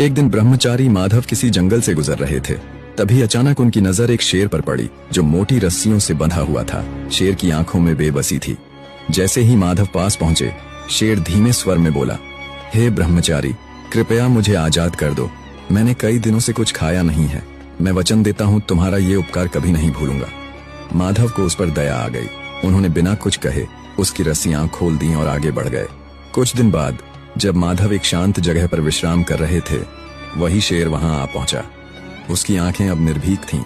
एक दिन ब्रह्मचारी माधव किसी जंगल से गुजर रहे थे। तभी अचानक उनकी नजर एक शेर पर पड़ी जो मोटी रस्सियों से बंधा हुआ था। शेर की आंखों में बेबसी थी। जैसे ही माधव पास पहुंचे, शेर धीमे स्वर में बोला, हे ब्रह्मचारी, कृपया मुझे आजाद कर दो। मैंने कई दिनों से कुछ खाया नहीं है। मैं वचन देता हूँ तुम्हारा ये उपकार कभी नहीं भूलूंगा। माधव को उस पर दया आ गई। उन्होंने बिना कुछ कहे उसकी रस्सियां खोल दी और आगे बढ़ गए। कुछ दिन बाद जब माधव एक शांत जगह पर विश्राम कर रहे थे, वही शेर वहां आ पहुंचा। उसकी आंखें अब निर्भीक थीं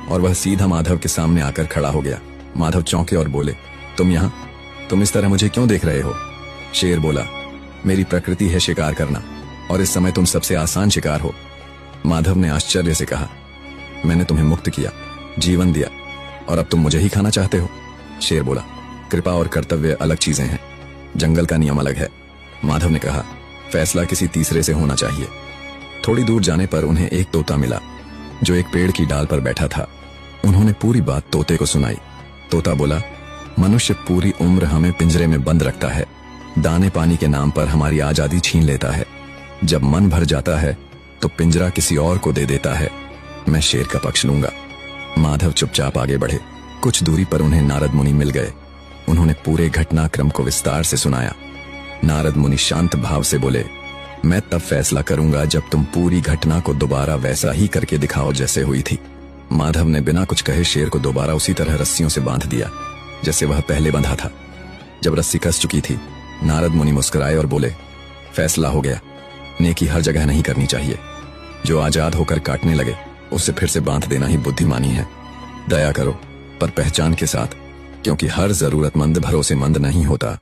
और वह सीधा माधव के सामने आकर खड़ा हो गया। माधव चौंके और बोले, तुम यहाँ? तुम इस तरह मुझे क्यों देख रहे हो? शेर बोला, मेरी प्रकृति है शिकार करना और इस समय तुम सबसे आसान शिकार हो। माधव ने आश्चर्य से कहा, मैंने तुम्हें मुक्त किया, जीवन दिया और अब तुम मुझे ही खाना चाहते हो? शेर बोला, कृपा और कर्तव्य अलग चीजें हैं, जंगल का नियम अलग है। माधव ने कहा, फैसला किसी तीसरे से होना चाहिए। थोड़ी दूर जाने पर उन्हें एक तोता मिला जो एक पेड़ की डाल पर बैठा था। उन्होंने पूरी बात तोते को सुनाई। तोता बोला, मनुष्य पूरी उम्र हमें पिंजरे में बंद रखता है, दाने पानी के नाम पर हमारी आजादी छीन लेता है। जब मन भर जाता है तो पिंजरा किसी और को दे देता है। मैं शेर का पक्ष लूंगा। माधव चुपचाप आगे बढ़े। कुछ दूरी पर उन्हें नारद मुनि मिल गए। उन्होंने पूरे घटनाक्रम को विस्तार से सुनाया। नारद मुनि शांत भाव से बोले, मैं तब फैसला करूंगा जब तुम पूरी घटना को दोबारा वैसा ही करके दिखाओ जैसे हुई थी। माधव ने बिना कुछ कहे शेर को दोबारा उसी तरह रस्सियों से बांध दिया जैसे वह पहले बंधा था। जब रस्सी कस चुकी थी, नारद मुनि मुस्कुराए और बोले, फैसला हो गया। नेकी हर जगह नहीं करनी चाहिए। जो आजाद होकर काटने लगे उसे फिर से बांध देना ही बुद्धिमानी है। दया करो, पर पहचान के साथ, क्योंकि हर जरूरतमंद भरोसेमंद नहीं होता।